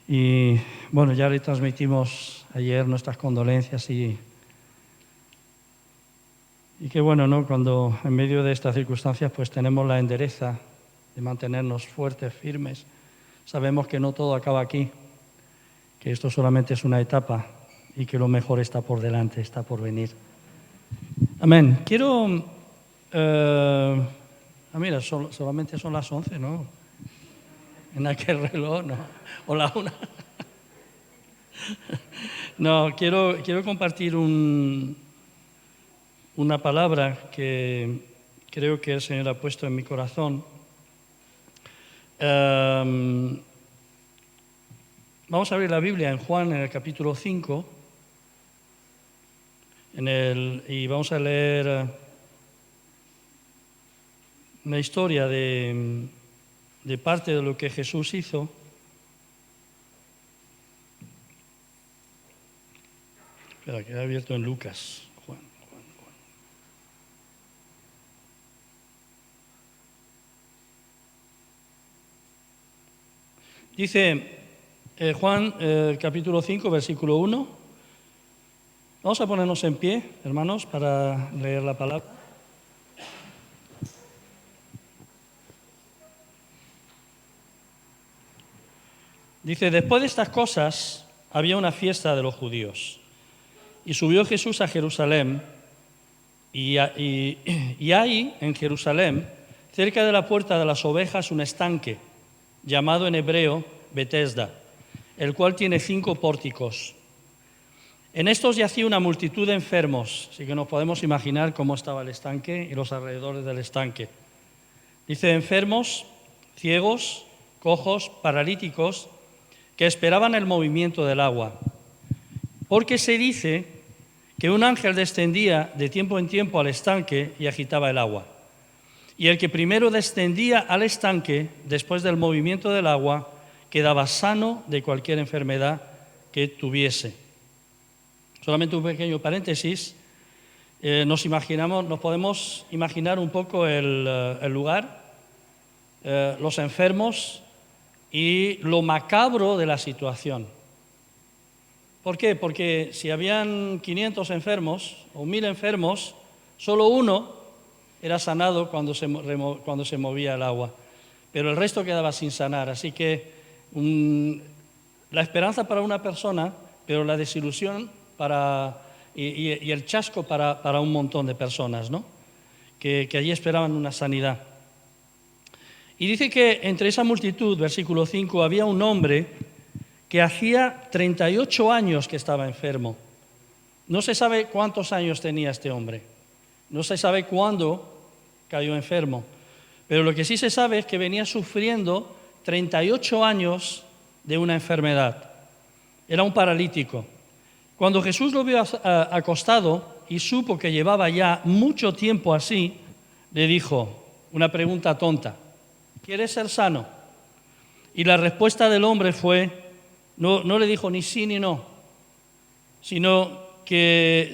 Y bueno, ya le transmitimos ayer nuestras condolencias y qué bueno, ¿no? Cuando en medio de estas circunstancias pues tenemos la entereza de mantenernos fuertes, firmes. Sabemos que no todo acaba aquí, que esto solamente es una etapa y que lo mejor está por delante, está por venir. Amén. Quiero... mira, solamente son las 11, ¿no? En aquel reloj, ¿no? O la 1. No, quiero compartir una palabra que creo que el Señor ha puesto en mi corazón. Vamos a abrir la Biblia en Juan, en el capítulo 5, y vamos a leer una historia de parte de lo que Jesús hizo. Espera, que he abierto en Lucas. Juan. Dice Juan, capítulo 5, versículo 1. Vamos a ponernos en pie, hermanos, para leer la palabra. Dice, después de estas cosas había una fiesta de los judíos. Y subió Jesús a Jerusalén, y hay en Jerusalén, cerca de la puerta de las ovejas, un estanque, llamado en hebreo Betesda, el cual tiene 5 pórticos. En estos yacía una multitud de enfermos, así que nos podemos imaginar cómo estaba el estanque y los alrededores del estanque. Dice, enfermos, ciegos, cojos, paralíticos, que esperaban el movimiento del agua. Porque se dice que un ángel descendía de tiempo en tiempo al estanque y agitaba el agua. Y el que primero descendía al estanque, después del movimiento del agua, quedaba sano de cualquier enfermedad que tuviese. Solamente un pequeño paréntesis. Nos podemos imaginar un poco el lugar, los enfermos y lo macabro de la situación. ¿Por qué? Porque si habían 500 enfermos o 1000 enfermos, solo uno era sanado cuando se movía el agua, pero el resto quedaba sin sanar. Así que la esperanza para una persona, pero la desilusión y el chasco para un montón de personas, ¿no? que allí esperaban una sanidad. Y dice que entre esa multitud, versículo 5, había un hombre que hacía 38 años que estaba enfermo. No se sabe cuántos años tenía este hombre, no se sabe cuándo cayó enfermo, pero lo que sí se sabe es que venía sufriendo 38 años de una enfermedad. Era un paralítico. Cuando Jesús lo vio acostado y supo que llevaba ya mucho tiempo así, le dijo una pregunta tonta: ¿quieres ser sano? Y la respuesta del hombre fue... No le dijo ni sí ni no, sino que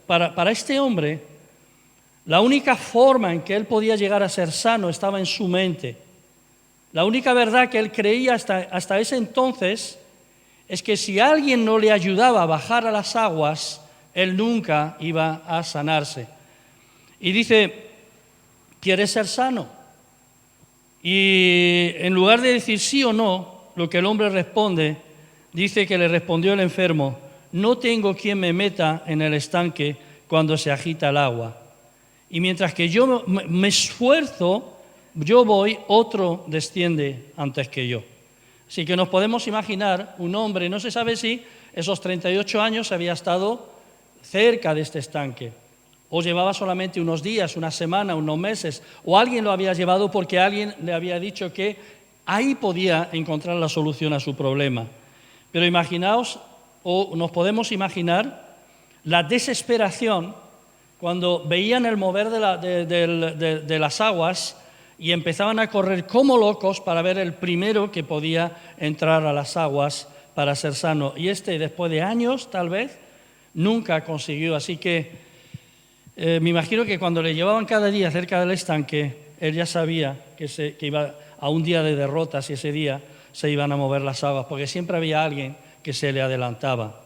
para este hombre la única forma en que él podía llegar a ser sano estaba en su mente. La única verdad que él creía hasta ese entonces es que si alguien no le ayudaba a bajar a las aguas, él nunca iba a sanarse. Y dice, ¿quieres ser sano? Y en lugar de decir sí o no, lo que el hombre responde, dice que le respondió el enfermo: no tengo quien me meta en el estanque cuando se agita el agua. Y mientras que yo me esfuerzo, yo voy, otro desciende antes que yo. Así que nos podemos imaginar un hombre, no se sabe si esos 38 años había estado cerca de este estanque, o llevaba solamente unos días, una semana, unos meses, o alguien lo había llevado porque alguien le había dicho que ahí podía encontrar la solución a su problema. Pero imaginaos, o nos podemos imaginar, la desesperación cuando veían el mover de las aguas y empezaban a correr como locos para ver el primero que podía entrar a las aguas para ser sano. Y después de años, tal vez, nunca consiguió. Así que me imagino que cuando le llevaban cada día cerca del estanque, él ya sabía que iba a un día de derrotas y ese día se iban a mover las aguas, porque siempre había alguien que se le adelantaba.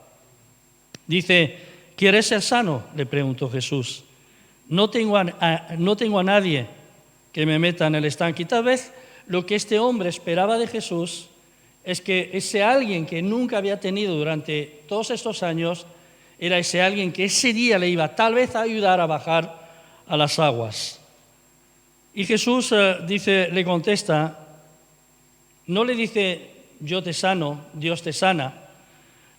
Dice, ¿quieres ser sano?, le preguntó Jesús. No tengo a nadie que me meta en el estanque. Y tal vez lo que este hombre esperaba de Jesús es que ese alguien que nunca había tenido durante todos estos años era ese alguien que ese día le iba tal vez a ayudar a bajar a las aguas. Y Jesús le contesta, no le dice yo te sano, Dios te sana,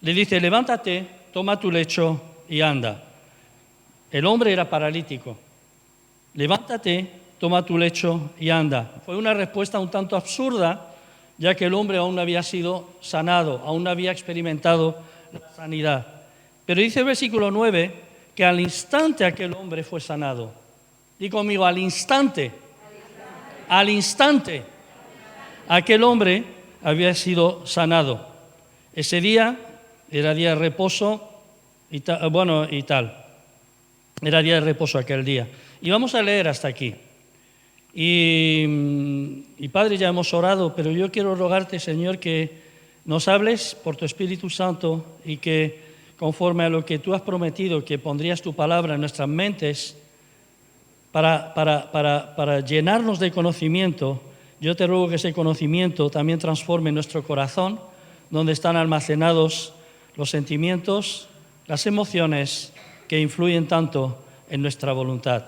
le dice levántate, toma tu lecho y anda. El hombre era paralítico. Levántate, toma tu lecho y anda. Fue una respuesta un tanto absurda, ya que el hombre aún no había sido sanado, aún no había experimentado la sanidad. Pero dice el versículo 9 que al instante aquel hombre fue sanado. Di conmigo, al instante. Al instante aquel hombre había sido sanado. Ese día era día de reposo y tal. Era día de reposo aquel día. Y vamos a leer hasta aquí. Y Padre, ya hemos orado, pero yo quiero rogarte, Señor, que nos hables por tu Espíritu Santo y que conforme a lo que tú has prometido, que pondrías tu palabra en nuestras mentes para llenarnos de conocimiento, yo te ruego que ese conocimiento también transforme nuestro corazón, donde están almacenados los sentimientos, las emociones que influyen tanto en nuestra voluntad.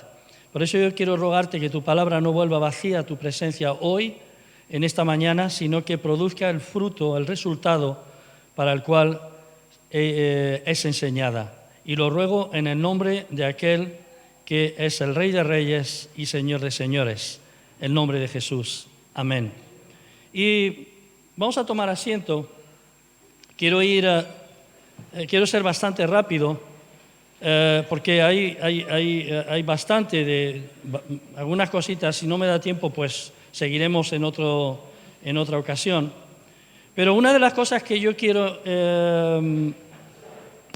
Por eso yo quiero rogarte que tu palabra no vuelva vacía a tu presencia hoy, en esta mañana, sino que produzca el fruto, el resultado para el cual es enseñada. Y lo ruego en el nombre de aquel que es el Rey de Reyes y Señor de Señores, en nombre de Jesús. Amén. Y vamos a tomar asiento. Quiero ser bastante rápido, porque hay bastante de algunas cositas. Si no me da tiempo, pues seguiremos en otra ocasión. Pero una de las cosas que yo quiero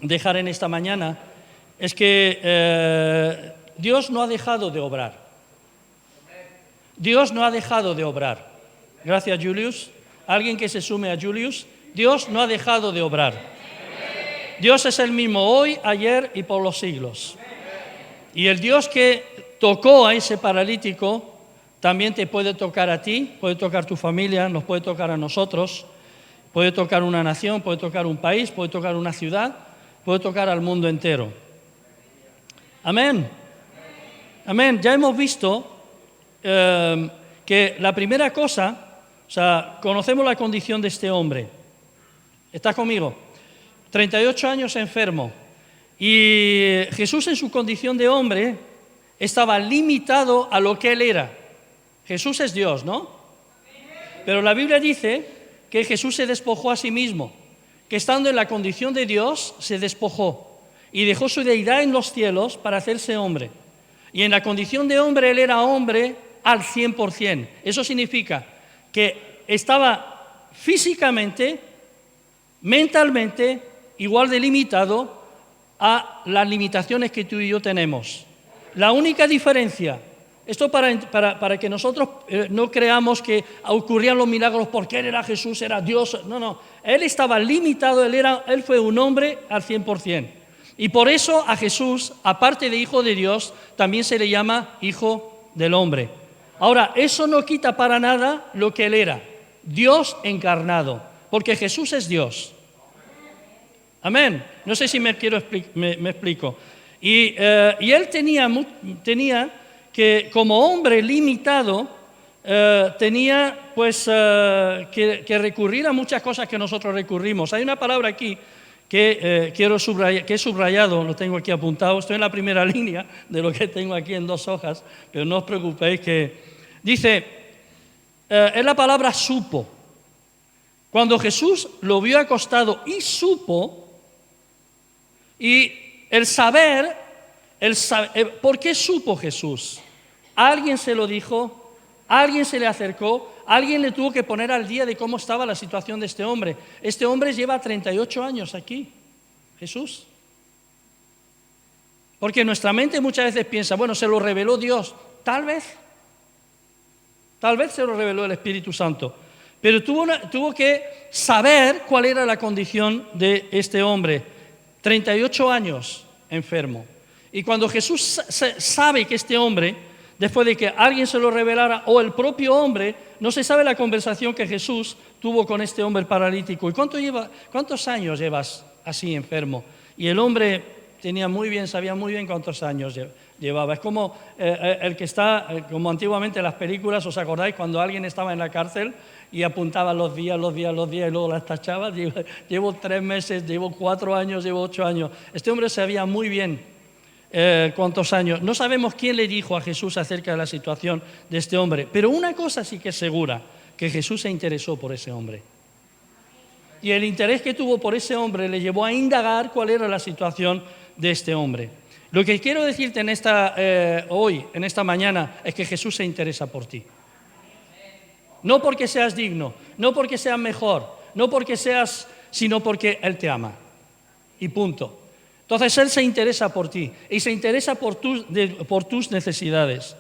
dejar en esta mañana es que Dios no ha dejado de obrar. Dios no ha dejado de obrar. Gracias, Julius. Alguien que se sume a Julius. Dios no ha dejado de obrar. Dios es el mismo hoy, ayer y por los siglos. Y el Dios que tocó a ese paralítico también te puede tocar a ti, puede tocar tu familia, nos puede tocar a nosotros, puede tocar una nación, puede tocar un país, puede tocar una ciudad, puede tocar al mundo entero. Amén. Amén. Ya hemos visto que la primera cosa, conocemos la condición de este hombre. ¿Estás conmigo? 38 años enfermo. Y Jesús en su condición de hombre estaba limitado a lo que él era. Jesús es Dios, ¿no? Pero la Biblia dice que Jesús se despojó a sí mismo, que estando en la condición de Dios se despojó y dejó su deidad en los cielos para hacerse hombre. Y en la condición de hombre él era hombre al 100%. Eso significa que estaba físicamente, mentalmente, igual de limitado a las limitaciones que tú y yo tenemos. La única diferencia, esto para que nosotros no creamos que ocurrían los milagros porque él era Jesús, era Dios. No, él estaba limitado, él fue un hombre al 100%. Y por eso a Jesús, aparte de hijo de Dios, también se le llama hijo del hombre. Ahora, eso no quita para nada lo que él era, Dios encarnado, porque Jesús es Dios. Amén. No sé si me explico. Y él tenía que, como hombre limitado, tenía pues que recurrir a muchas cosas que nosotros recurrimos. Hay una palabra aquí que quiero subrayar, que he subrayado, lo tengo aquí apuntado, estoy en la primera línea de lo que tengo aquí en 2 hojas, pero no os preocupéis que dice, es la palabra supo. Cuando Jesús lo vio acostado y supo, y el saber, ¿por qué supo Jesús? Alguien se lo dijo, alguien se le acercó, alguien le tuvo que poner al día de cómo estaba la situación de este hombre. Este hombre lleva 38 años aquí, Jesús. Porque nuestra mente muchas veces piensa, bueno, se lo reveló Dios. Tal vez se lo reveló el Espíritu Santo. Pero tuvo que saber cuál era la condición de este hombre. 38 años enfermo. Y cuando Jesús sabe que este hombre, después de que alguien se lo revelara, o el propio hombre, no se sabe la conversación que Jesús tuvo con este hombre paralítico. ¿Y cuántos años llevas así enfermo? Y el hombre sabía muy bien cuántos años llevaba. Es como el que está, como antiguamente en las películas, ¿os acordáis? Cuando alguien estaba en la cárcel y apuntaba los días, y luego las tachaba. Llevo 3 meses, llevo 4 años, llevo 8 años. Este hombre sabía muy bien cuántos años. No sabemos quién le dijo a Jesús acerca de la situación de este hombre, pero una cosa sí que es segura, que Jesús se interesó por ese hombre. Y el interés que tuvo por ese hombre le llevó a indagar cuál era la situación de este hombre. Lo que quiero decirte hoy, en esta mañana, es que Jesús se interesa por ti. No porque seas digno, no porque seas mejor, sino porque Él te ama. Y punto. Entonces Él se interesa por ti y se interesa por tus necesidades.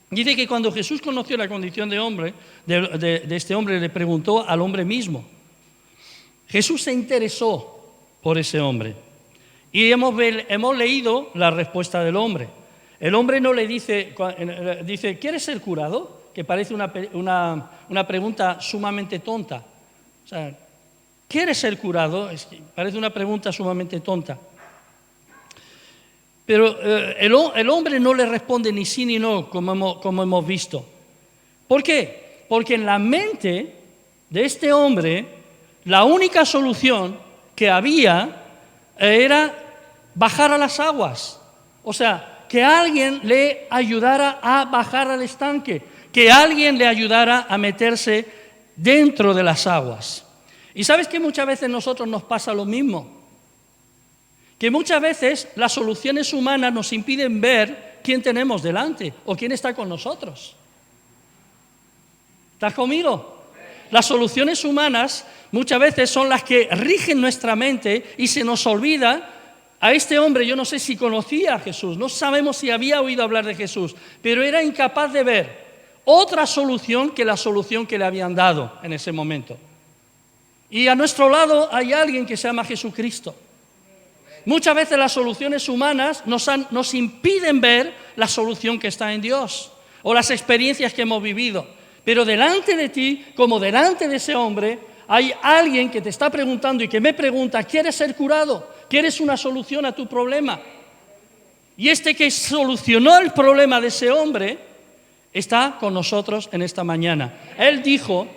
Dice que cuando Jesús conoció la condición de hombre, de este hombre, le preguntó al hombre mismo. Jesús se interesó por ese hombre. Y hemos leído la respuesta del hombre. El hombre no le dice, ¿quieres ser curado? Que parece una pregunta sumamente tonta. O sea, ¿quieres ser curado? Parece una pregunta sumamente tonta. Pero el hombre no le responde ni sí ni no, como hemos visto. ¿Por qué? Porque en la mente de este hombre, la única solución que había era bajar a las aguas. O sea, que alguien le ayudara a bajar al estanque, que alguien le ayudara a meterse dentro de las aguas. Y sabes que muchas veces a nosotros nos pasa lo mismo, que muchas veces las soluciones humanas nos impiden ver quién tenemos delante o quién está con nosotros. ¿Estás conmigo? Las soluciones humanas muchas veces son las que rigen nuestra mente y se nos olvida. A este hombre, yo no sé si conocía a Jesús, no sabemos si había oído hablar de Jesús, pero era incapaz de ver otra solución que la solución que le habían dado en ese momento. Y a nuestro lado hay alguien que se llama Jesucristo. Muchas veces las soluciones humanas nos impiden ver la solución que está en Dios o las experiencias que hemos vivido. Pero delante de ti, como delante de ese hombre, hay alguien que te está preguntando y que me pregunta, ¿quieres ser curado? ¿Quieres una solución a tu problema? Y este que solucionó el problema de ese hombre está con nosotros en esta mañana. Él dijo,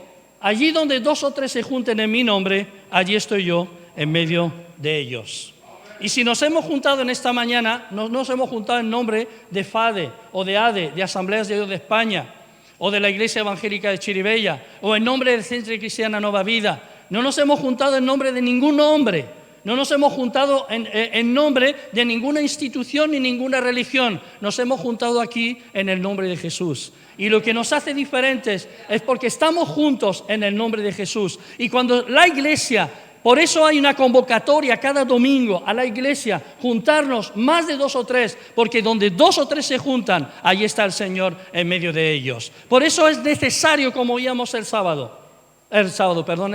allí donde 2 o 3 se junten en mi nombre, allí estoy yo en medio de ellos. Y si nos hemos juntado en esta mañana, no nos hemos juntado en nombre de FADE o de ADE, de Asambleas de Dios de España, o de la Iglesia Evangélica de Chiribella, o en nombre del Centro Cristiana Nueva Vida. No nos hemos juntado en nombre de ningún hombre, no nos hemos juntado en nombre de ninguna institución ni ninguna religión. Nos hemos juntado aquí en el nombre de Jesús. Y lo que nos hace diferentes es porque estamos juntos en el nombre de Jesús. Y cuando la Iglesia, por eso hay una convocatoria cada domingo a la Iglesia, juntarnos más de 2 o 3, porque donde 2 o 3 se juntan, ahí está el Señor en medio de ellos. Por eso es necesario, como oíamos el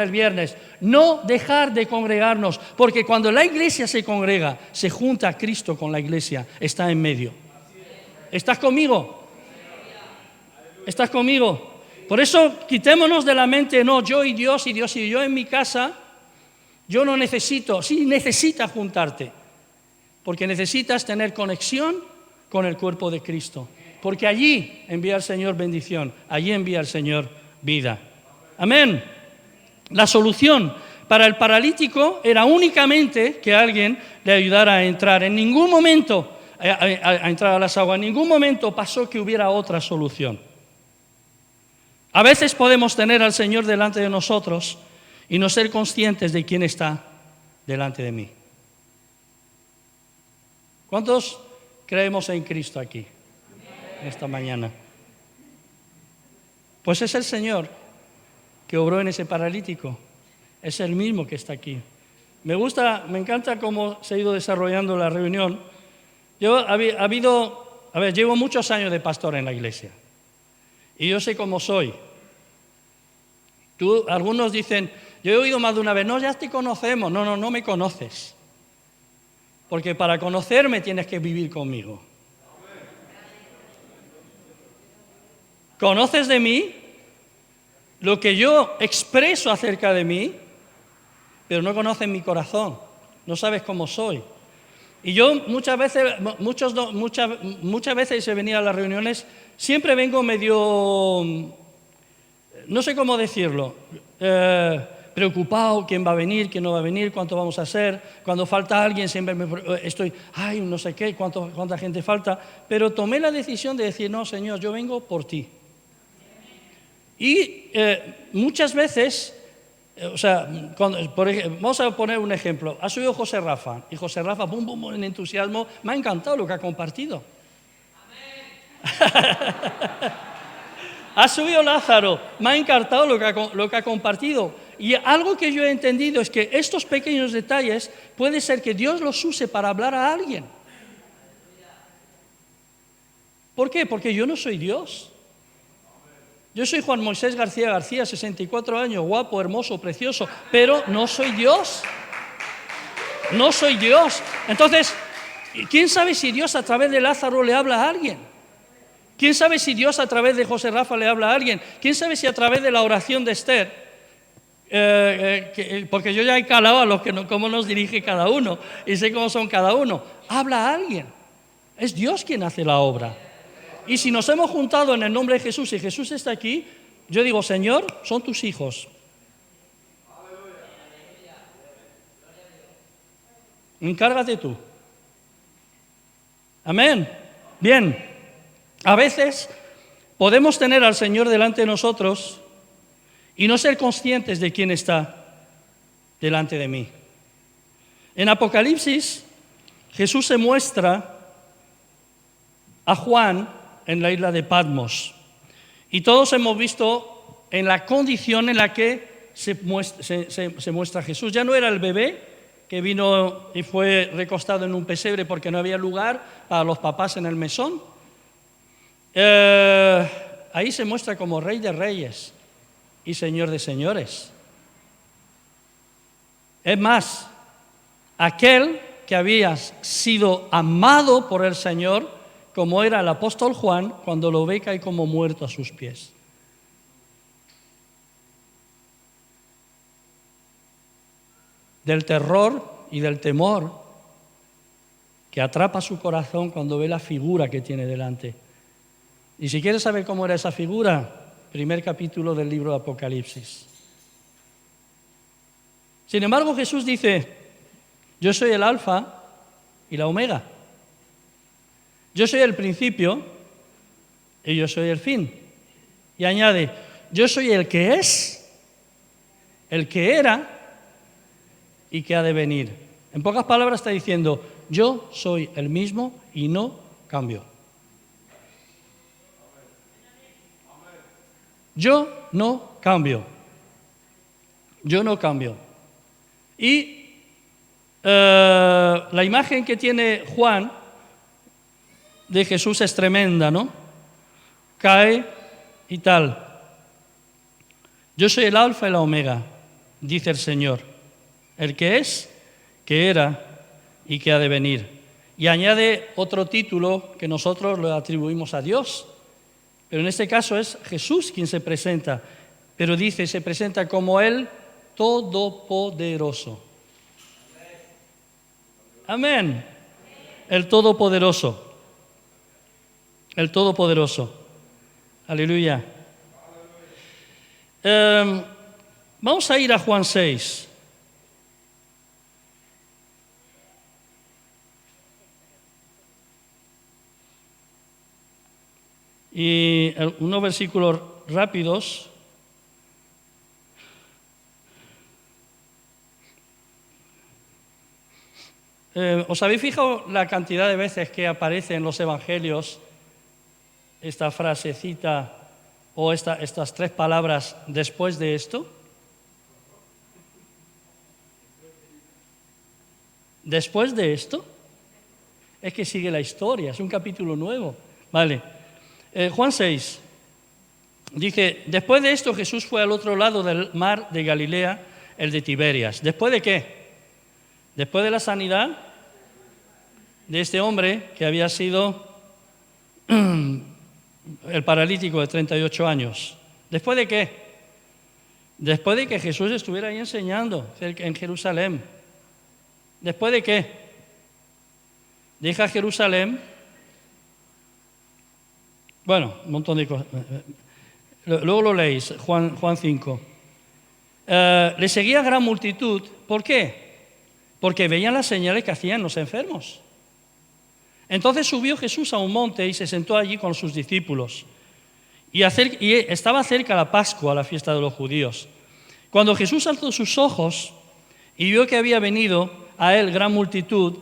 viernes, no dejar de congregarnos, porque cuando la Iglesia se congrega, se junta Cristo con la Iglesia, está en medio. ¿Estás conmigo? ¿Estás conmigo? Por eso quitémonos de la mente, no, yo y Dios y yo en mi casa. Yo no necesito, sí necesitas juntarte, porque necesitas tener conexión con el cuerpo de Cristo, porque allí envía el Señor bendición, allí envía el Señor vida. Amén. La solución para el paralítico era únicamente que alguien le ayudara a entrar. En ningún momento a entrar a las aguas, en ningún momento pasó que hubiera otra solución. A veces podemos tener al Señor delante de nosotros y no ser conscientes de quién está delante de mí. ¿Cuántos creemos en Cristo aquí, en esta mañana? Pues es el Señor que obró en ese paralítico. Es el mismo que está aquí. Me encanta cómo se ha ido desarrollando la reunión. Llevo muchos años de pastor en la iglesia. Y yo sé cómo soy. Algunos dicen, yo he oído más de una vez, no, ya te conocemos. No, no me conoces. Porque para conocerme tienes que vivir conmigo. Conoces de mí lo que yo expreso acerca de mí, pero no conoces mi corazón, no sabes cómo soy. Y yo muchas veces he venido a las reuniones, siempre vengo medio, no sé cómo decirlo, preocupado, quién va a venir, quién no va a venir, cuánto vamos a hacer. Cuando falta alguien siempre estoy, no sé qué, cuánta gente falta. Pero tomé la decisión de decir, no, Señor, yo vengo por ti. Y muchas veces, vamos a poner un ejemplo. Ha subido José Rafa, y José Rafa, en entusiasmo, me ha encantado lo que ha compartido. Ha subido Lázaro, me ha encantado lo que ha compartido. Y algo que yo he entendido es que estos pequeños detalles puede ser que Dios los use para hablar a alguien. ¿Por qué? Porque yo no soy Dios. Yo soy Juan Moisés García, 64 años, guapo, hermoso, precioso, pero no soy Dios. No soy Dios. Entonces, ¿quién sabe si Dios a través de Lázaro le habla a alguien? ¿Quién sabe si Dios a través de José Rafa le habla a alguien? ¿Quién sabe si a través de la oración de Esther, porque yo ya he calado a los que cómo nos dirige cada uno y sé cómo son cada uno, habla a alguien? Es Dios quien hace la obra. Y si nos hemos juntado en el nombre de Jesús y Jesús está aquí, yo digo, Señor, son tus hijos. Encárgate tú. Amén. Bien. A veces podemos tener al Señor delante de nosotros y no ser conscientes de quién está delante de mí. En Apocalipsis, Jesús se muestra a Juan en la isla de Patmos. Y todos hemos visto en la condición en la que se muestra Jesús. Ya no era el bebé que vino y fue recostado en un pesebre porque no había lugar para los papás en el mesón. Ahí se muestra como Rey de Reyes y Señor de Señores. Es más, aquel que había sido amado por el Señor, como era el apóstol Juan, cuando lo ve cae como muerto a sus pies. Del terror y del temor que atrapa su corazón cuando ve la figura que tiene delante. Y si quieres saber cómo era esa figura, primer capítulo del libro de Apocalipsis. Sin embargo, Jesús dice, yo soy el alfa y la omega. Yo soy el principio y yo soy el fin. Y añade, yo soy el que es, el que era y que ha de venir. En pocas palabras está diciendo, yo soy el mismo y no cambio. Yo no cambio. Yo no cambio. Y la imagen que tiene Juan de Jesús es tremenda, ¿no? Cae y tal. Yo soy el alfa y la omega, dice el Señor, el que es, que era y que ha de venir. Y añade otro título que nosotros le atribuimos a Dios, pero en este caso es Jesús quien se presenta, pero dice, se presenta como el Todopoderoso. Amén. El Todopoderoso. El Todopoderoso. Aleluya. Vamos a ir a Juan 6. Y unos versículos rápidos. ¿Os habéis fijado la cantidad de veces que aparece en los evangelios esta frasecita o estas tres palabras después de esto? Después de esto, es que sigue la historia, es un capítulo nuevo. Vale, Juan 6, Dice, después de esto Jesús fue al otro lado del mar de Galilea, el de Tiberias. ¿Después de qué? Después de la sanidad de este hombre que había sido el paralítico de 38 años. ¿Después de qué? Después de que Jesús estuviera ahí enseñando en Jerusalén. ¿Después de qué? Deja Jerusalén. Bueno, un montón de cosas. Luego lo leéis, Juan 5. Le seguía gran multitud. ¿Por qué? Porque veían las señales que hacían los enfermos. Entonces subió Jesús a un monte y se sentó allí con sus discípulos. Y estaba cerca la Pascua, la fiesta de los judíos. Cuando Jesús alzó sus ojos y vio que había venido a él gran multitud,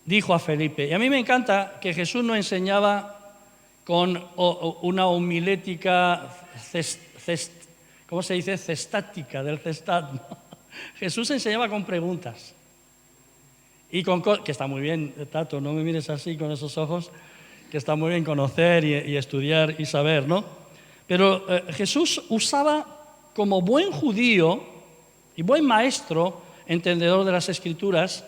dijo a Felipe. Y a mí me encanta que Jesús no enseñaba con una homilética, ¿cómo se dice? Cestática, del cestat. Jesús enseñaba con preguntas. Y que está muy bien, Tato, no me mires así con esos ojos, que está muy bien conocer y estudiar y saber, ¿no? Pero Jesús usaba como buen judío y buen maestro, entendedor de las Escrituras,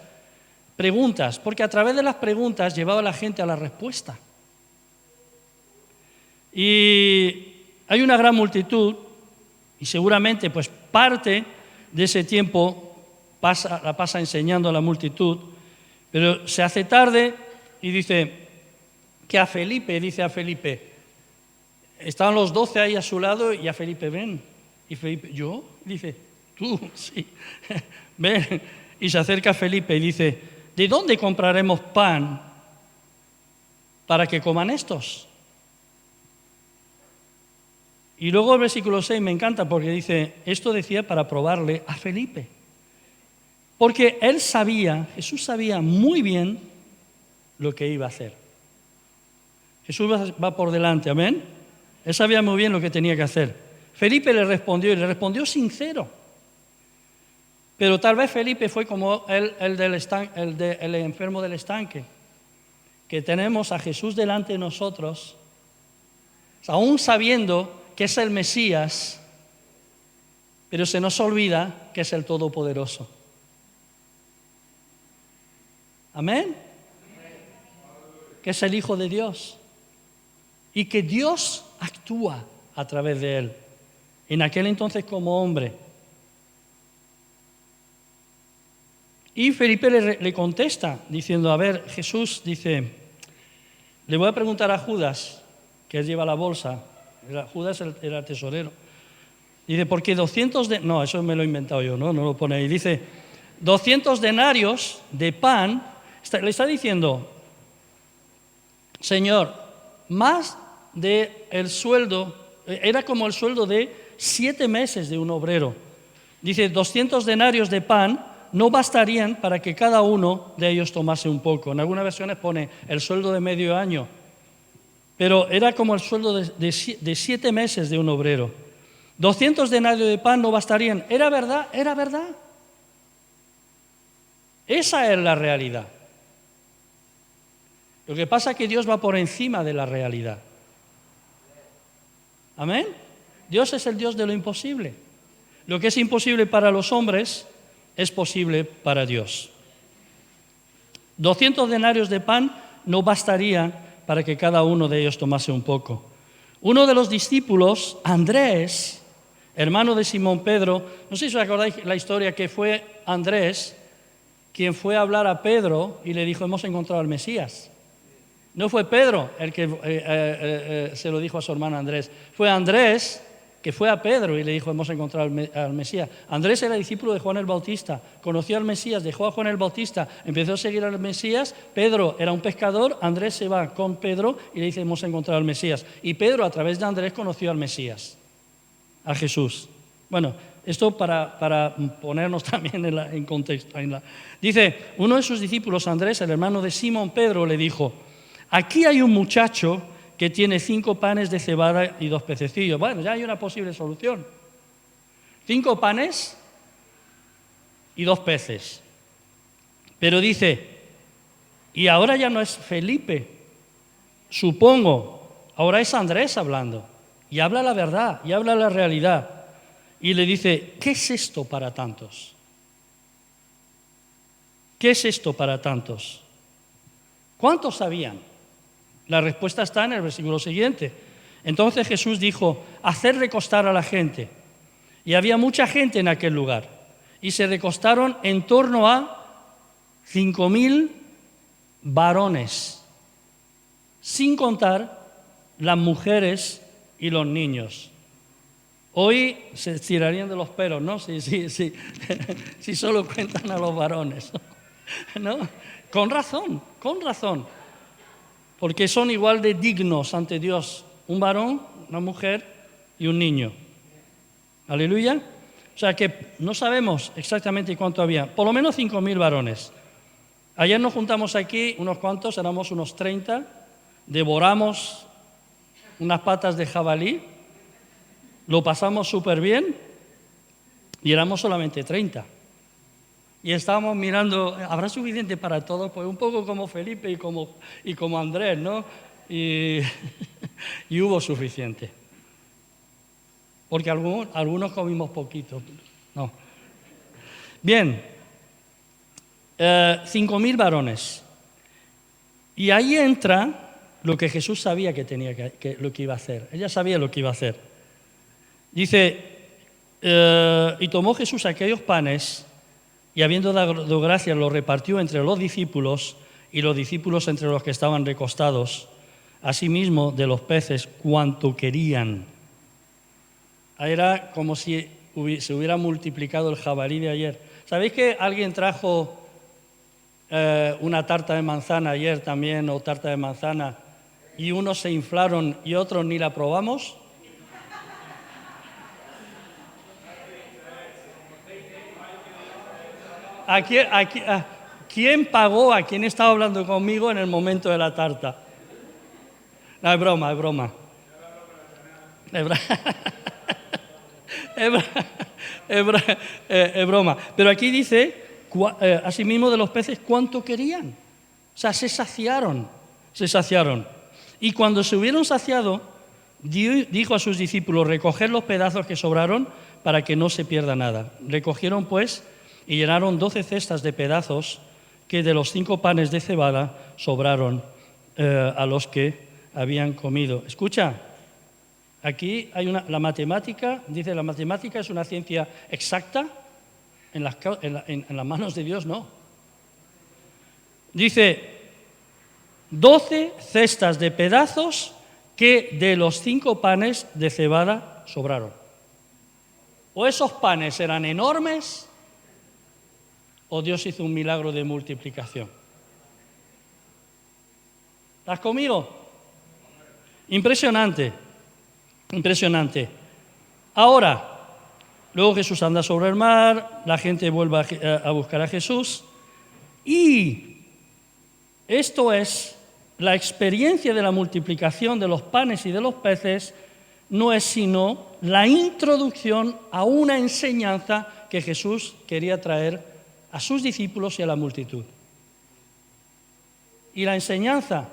preguntas, porque a través de las preguntas llevaba a la gente a la respuesta. Y hay una gran multitud, y seguramente pues parte de ese tiempo la pasa enseñando a la multitud, pero se hace tarde y dice a Felipe, estaban los 12 ahí a su lado y a Felipe, ven. Y Felipe, ¿yo? Dice, tú, sí, ven. Y se acerca a Felipe y dice, ¿de dónde compraremos pan para que coman estos? Y luego el versículo 6 me encanta porque dice, esto decía para probarle a Felipe. Porque Jesús sabía muy bien lo que iba a hacer. Jesús va por delante, amén. Él sabía muy bien lo que tenía que hacer. Felipe le respondió sincero. Pero tal vez Felipe fue como el enfermo del estanque, que tenemos a Jesús delante de nosotros, aún sabiendo que es el Mesías, pero se nos olvida que es el Todopoderoso. Amén. Que es el Hijo de Dios. Y que Dios actúa a través de él. En aquel entonces como hombre. Y Felipe le contesta diciendo, a ver, Jesús dice, le voy a preguntar a Judas, que él lleva la bolsa. Judas era tesorero. Dice, porque 200 no, eso me lo he inventado yo, no lo pone ahí. Dice, 200 denarios de pan, le está diciendo, Señor, más del sueldo, era como el sueldo de 7 meses de un obrero. Dice, 200 denarios de pan no bastarían para que cada uno de ellos tomase un poco. En algunas versiones pone el sueldo de medio año, pero era como el sueldo de 7 meses de un obrero. 200 denarios de pan no bastarían. ¿Era verdad? Era verdad. Esa es la realidad. Lo que pasa es que Dios va por encima de la realidad. ¿Amén? Dios es el Dios de lo imposible. Lo que es imposible para los hombres es posible para Dios. 200 denarios de pan no bastarían para que cada uno de ellos tomase un poco. Uno de los discípulos, Andrés, hermano de Simón Pedro, no sé si os acordáis la historia que fue Andrés quien fue a hablar a Pedro y le dijo, hemos encontrado al Mesías. No fue Pedro el que se lo dijo a su hermano Andrés, fue Andrés que fue a Pedro y le dijo, hemos encontrado al Mesías. Andrés era discípulo de Juan el Bautista, conoció al Mesías, dejó a Juan el Bautista, empezó a seguir al Mesías. Pedro era un pescador, Andrés se va con Pedro y le dice, hemos encontrado al Mesías. Y Pedro, a través de Andrés, conoció al Mesías, a Jesús. Bueno, esto para ponernos también en contexto. Dice, uno de sus discípulos, Andrés, el hermano de Simón Pedro, le dijo, aquí hay un muchacho que tiene 5 panes de cebada y 2 pececillos. Bueno, ya hay una posible solución. 5 panes y 2 peces. Pero dice, y ahora ya no es Felipe, supongo, ahora es Andrés hablando. y habla la verdad, y habla la realidad. Y le dice, ¿qué es esto para tantos? ¿Qué es esto para tantos? ¿Cuántos sabían? La respuesta está en el versículo siguiente. Entonces Jesús dijo, haced recostar a la gente. Y había mucha gente en aquel lugar. Y se recostaron en torno a 5.000 varones, sin contar las mujeres y los niños. Hoy se estirarían de los pelos, ¿no? Si solo cuentan a los varones, ¿no? Con razón, porque son igual de dignos ante Dios, un varón, una mujer y un niño. Aleluya. O sea que no sabemos exactamente cuánto había, por lo menos 5.000 varones. Ayer nos juntamos aquí, unos cuantos, éramos unos 30, devoramos unas patas de jabalí, lo pasamos súper bien y éramos solamente 30. Y estábamos mirando, ¿habrá suficiente para todos? Pues un poco como Felipe y como Andrés, ¿no? Y hubo suficiente. Porque algunos comimos poquito. No. Bien, 5.000 varones. Y ahí entra lo que Jesús sabía que lo que iba a hacer. Ella sabía lo que iba a hacer. Dice, y tomó Jesús aquellos panes y habiendo dado gracias los repartió entre los discípulos y los discípulos entre los que estaban recostados, asimismo de los peces cuanto querían. Era como si se hubiera multiplicado el jabalí de ayer. ¿Sabéis que alguien trajo una tarta de manzana ayer también, o tarta de manzana, y unos se inflaron y otros ni la probamos? ¿Quién pagó a quien estaba hablando conmigo en el momento de la tarta? No, es broma, es broma. Es broma. Pero aquí dice, asimismo de los peces, ¿cuánto querían? O sea, se saciaron. Y cuando se hubieron saciado, dijo a sus discípulos, recoged los pedazos que sobraron para que no se pierda nada. Recogieron pues y llenaron 12 cestas de pedazos que de los 5 panes de cebada sobraron a los que habían comido. Escucha, aquí hay la matemática, dice la matemática es una ciencia exacta, en las manos de Dios no. Dice 12 cestas de pedazos que de los 5 panes de cebada sobraron. O esos panes eran enormes, o Dios hizo un milagro de multiplicación. ¿Estás conmigo? Impresionante. Ahora, luego Jesús anda sobre el mar, la gente vuelve a buscar a Jesús, y esto es la experiencia de la multiplicación de los panes y de los peces, no es sino la introducción a una enseñanza que Jesús quería traer a sus discípulos y a la multitud. Y la enseñanza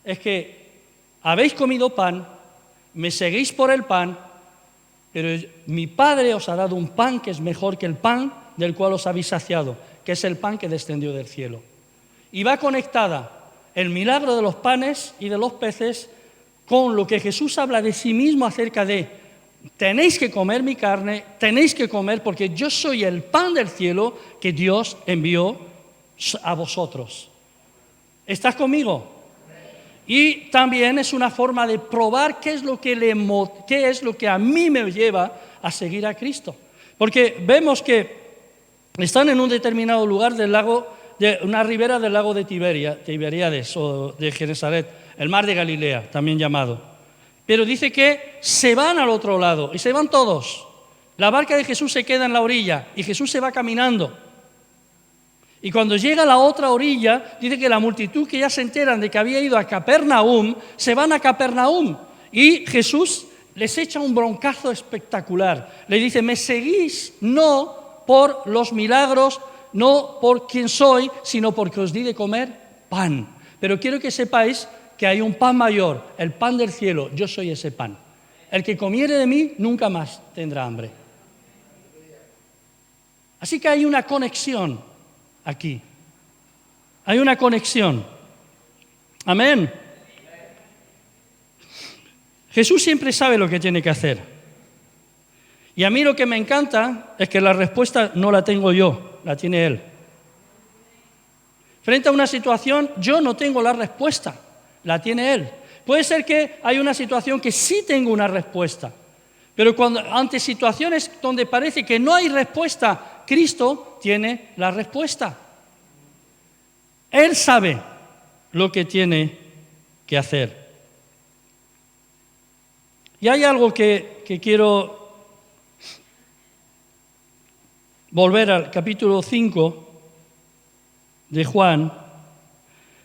es que habéis comido pan, me seguís por el pan, pero mi Padre os ha dado un pan que es mejor que el pan del cual os habéis saciado, que es el pan que descendió del cielo. Y va conectada el milagro de los panes y de los peces con lo que Jesús habla de sí mismo acerca de tenéis que comer mi carne, tenéis que comer porque yo soy el pan del cielo que Dios envió a vosotros. ¿Estás conmigo? Y también es una forma de probar qué es lo que a mí me lleva a seguir a Cristo. Porque vemos que están en un determinado lugar del lago, de una ribera del lago de Tiberíades o de Genesaret, el mar de Galilea, también llamado. Pero dice que se van al otro lado y se van todos. La barca de Jesús se queda en la orilla y Jesús se va caminando. Y cuando llega a la otra orilla, dice que la multitud que ya se enteran de que había ido a Capernaum, se van a Capernaum. Y Jesús les echa un broncazo espectacular. Le dice, me seguís no por los milagros, no por quién soy, sino porque os di de comer pan. Pero quiero que sepáis que hay un pan mayor, el pan del cielo, yo soy ese pan. el que comiere de mí nunca más tendrá hambre. Así que hay una conexión aquí. Hay una conexión. Amén. Jesús siempre sabe lo que tiene que hacer. Y a mí lo que me encanta es que la respuesta no la tengo yo, la tiene Él. Frente a una situación, yo no tengo la respuesta, la tiene Él. Puede ser que hay una situación que sí tengo una respuesta, pero ante situaciones donde parece que no hay respuesta, Cristo tiene la respuesta. Él sabe lo que tiene que hacer. Y hay algo que quiero volver al capítulo 5 de Juan,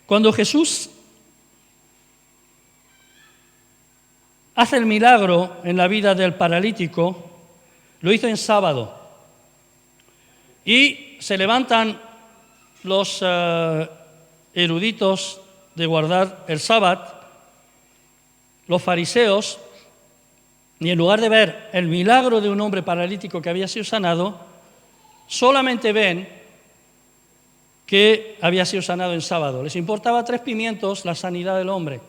cuando Jesús hace el milagro en la vida del paralítico, lo hizo en sábado. Y se levantan los eruditos de guardar el sábado, los fariseos, y en lugar de ver el milagro de un hombre paralítico que había sido sanado, solamente ven que había sido sanado en sábado. Les importaba 3 pimientos la sanidad del hombre.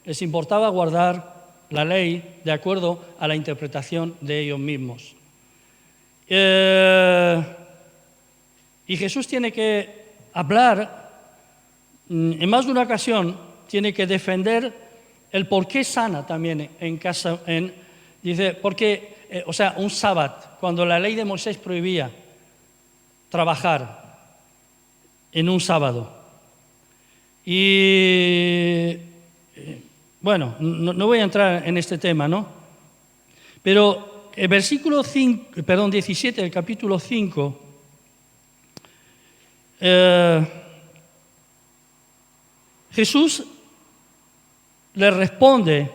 Les importaba guardar la ley de acuerdo a la interpretación de ellos mismos. Y Jesús tiene que hablar, en más de una ocasión, tiene que defender el por qué sana también en casa. Dice, porque, un sábado, cuando la ley de Moisés prohibía trabajar en un sábado. Y, bueno, no voy a entrar en este tema, ¿no? Pero el versículo 17 del capítulo 5, Jesús le responde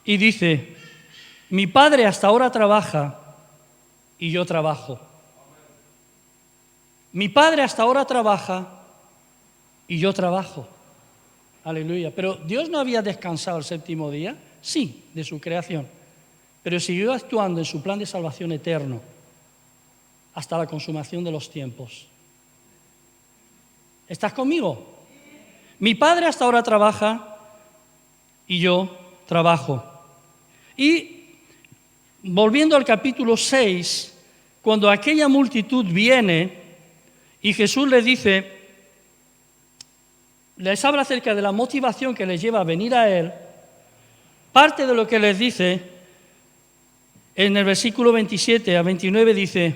y dice, mi Padre hasta ahora trabaja y yo trabajo. Mi Padre hasta ahora trabaja y yo trabajo. Aleluya. Pero Dios no había descansado el 7º día, sí, de su creación, pero siguió actuando en su plan de salvación eterno hasta la consumación de los tiempos. ¿Estás conmigo? Mi Padre hasta ahora trabaja y yo trabajo. Y volviendo al capítulo 6, cuando aquella multitud viene y Jesús les dice, les habla acerca de la motivación que les lleva a venir a Él, parte de lo que les dice, en el versículo 27 a 29 dice,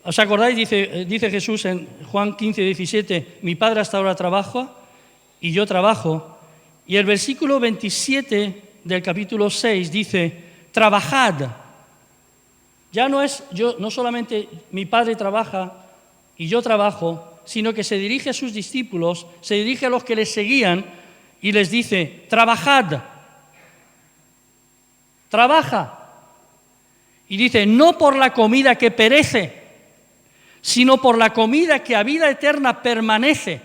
¿os acordáis? Dice Jesús en Juan 15, 17, mi Padre hasta ahora trabaja y yo trabajo. Y el versículo 27 del capítulo 6 dice, trabajad. Ya no solamente mi Padre trabaja y yo trabajo, sino que se dirige a sus discípulos, se dirige a los que les seguían y les dice, trabajad, trabaja. Y dice, no por la comida que perece, sino por la comida que a vida eterna permanece,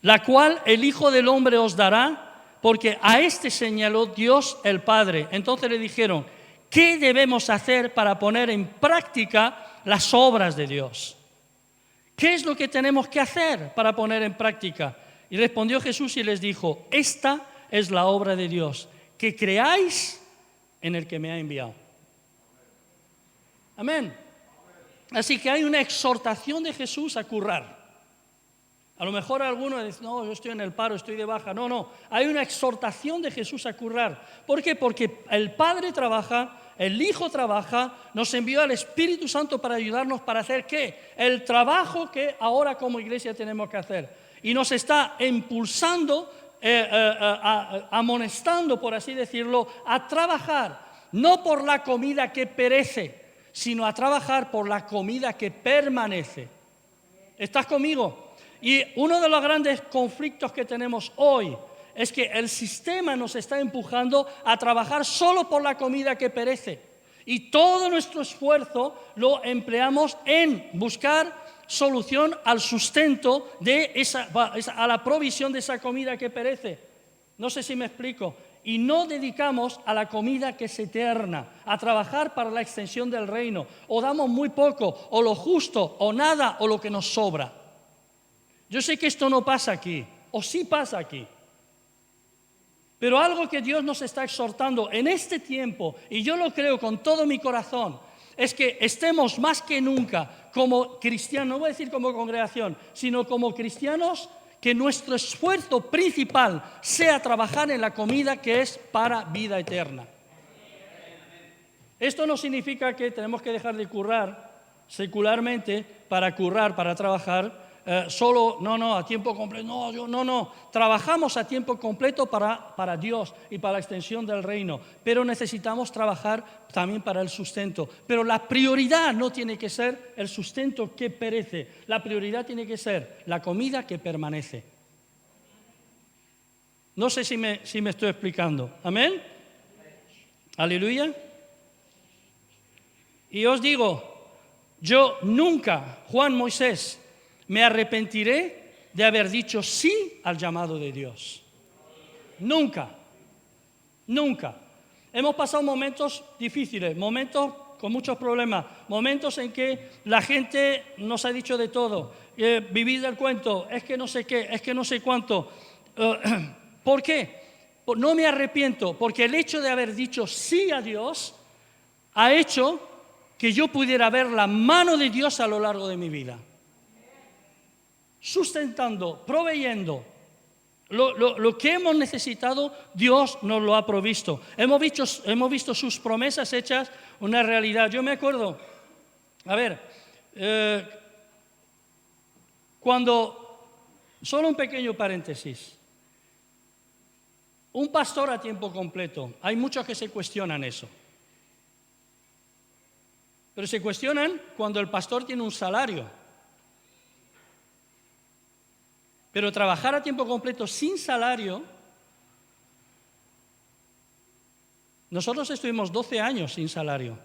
la cual el Hijo del Hombre os dará, porque a este señaló Dios el Padre. Entonces le dijeron, ¿qué debemos hacer para poner en práctica las obras de Dios? ¿Qué es lo que tenemos que hacer para poner en práctica? Y respondió Jesús y les dijo, esta es la obra de Dios, que creáis en el que me ha enviado. Amén. Así que hay una exhortación de Jesús a currar. A lo mejor alguno dice, no, yo estoy en el paro, estoy de baja. No, hay una exhortación de Jesús a currar. ¿Por qué? Porque el Padre trabaja, el Hijo trabaja, nos envió al Espíritu Santo para ayudarnos para hacer ¿qué? El trabajo que ahora como iglesia tenemos que hacer. Y nos está impulsando, amonestando, por así decirlo, a trabajar, no por la comida que perece, sino a trabajar por la comida que permanece. ¿Estás conmigo? Y uno de los grandes conflictos que tenemos hoy es que el sistema nos está empujando a trabajar solo por la comida que perece. Y todo nuestro esfuerzo lo empleamos en buscar solución al sustento a la provisión de esa comida que perece. No sé si me explico. y no dedicamos a la comida que es eterna, a trabajar para la extensión del reino, o damos muy poco, o lo justo, o nada, o lo que nos sobra. Yo sé que esto no pasa aquí, o sí pasa aquí. Pero algo que Dios nos está exhortando en este tiempo, y yo lo creo con todo mi corazón, es que estemos más que nunca como cristianos, no voy a decir como congregación, sino como cristianos, que nuestro esfuerzo principal sea trabajar en la comida que es para vida eterna. Esto no significa que tenemos que dejar de currar secularmente para trabajar solo, no, a tiempo completo, no. Trabajamos a tiempo completo para Dios y para la extensión del reino, pero necesitamos trabajar también para el sustento. Pero la prioridad no tiene que ser el sustento que perece, la prioridad tiene que ser la comida que permanece. No sé si me estoy explicando. ¿Amén? Aleluya. Y os digo, yo nunca, Juan Moisés, me arrepentiré de haber dicho sí al llamado de Dios. Nunca. Hemos pasado momentos difíciles, momentos con muchos problemas, momentos en que la gente nos ha dicho de todo, vivir del cuento, es que no sé qué, es que no sé cuánto. ¿Por qué? No me arrepiento, porque el hecho de haber dicho sí a Dios ha hecho que yo pudiera ver la mano de Dios a lo largo de mi vida. Sustentando, proveyendo. Lo que hemos necesitado, Dios nos lo ha provisto. Hemos visto sus promesas hechas una realidad. Yo me acuerdo, solo un pequeño paréntesis, un pastor a tiempo completo, hay muchos que se cuestionan eso. Pero se cuestionan cuando el pastor tiene un salario. Pero trabajar a tiempo completo sin salario, nosotros estuvimos 12 años sin salario.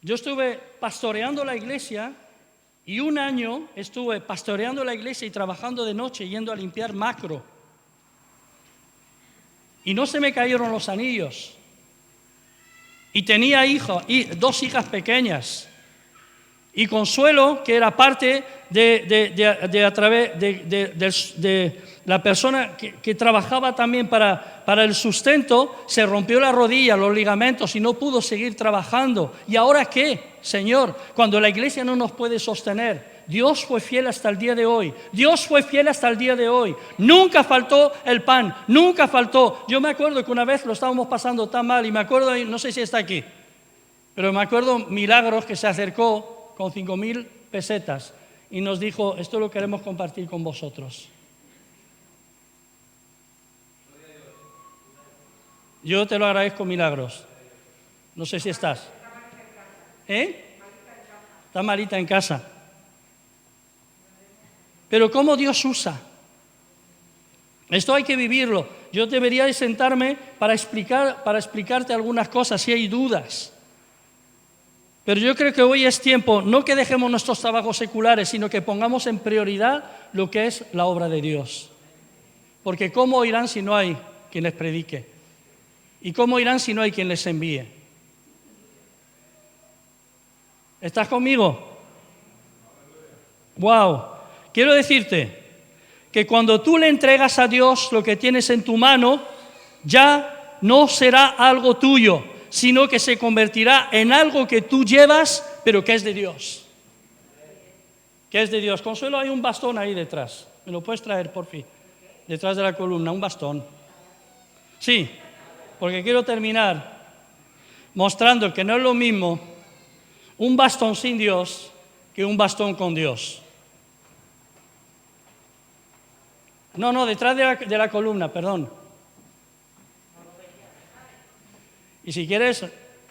Yo estuve pastoreando la iglesia y un año estuve pastoreando la iglesia y trabajando de noche, yendo a limpiar macro. Y no se me cayeron los anillos. Y tenía dos hijas pequeñas. Y Consuelo, que era parte de la persona que trabajaba también para el sustento, se rompió la rodilla, los ligamentos y no pudo seguir trabajando. ¿Y ahora qué, Señor? Cuando la iglesia no nos puede sostener. Dios fue fiel hasta el día de hoy. Nunca faltó el pan, nunca faltó. Yo me acuerdo que una vez lo estábamos pasando tan mal y me acuerdo, no sé si está aquí, pero me acuerdo Milagros que se acercó con 5.000 pesetas y nos dijo, esto lo queremos compartir con vosotros. Yo te lo agradezco, Milagros. No sé si estás. Está malita en casa. Pero ¿cómo Dios usa? Esto hay que vivirlo. Yo debería de sentarme para explicarte algunas cosas si hay dudas. Pero yo creo que hoy es tiempo, no que dejemos nuestros trabajos seculares, sino que pongamos en prioridad lo que es la obra de Dios. Porque ¿cómo irán si no hay quien les predique? ¿Y cómo irán si no hay quien les envíe? ¿Estás conmigo? ¡Wow! Quiero decirte que cuando tú le entregas a Dios lo que tienes en tu mano, ya no será algo tuyo, sino que se convertirá en algo que tú llevas, pero que es de Dios. Que es de Dios. Consuelo, hay un bastón ahí detrás. ¿Me lo puedes traer, por fin? Detrás de la columna, un bastón. Sí, porque quiero terminar mostrando que no es lo mismo un bastón sin Dios que un bastón con Dios. No, detrás de la columna, perdón. Y si quieres,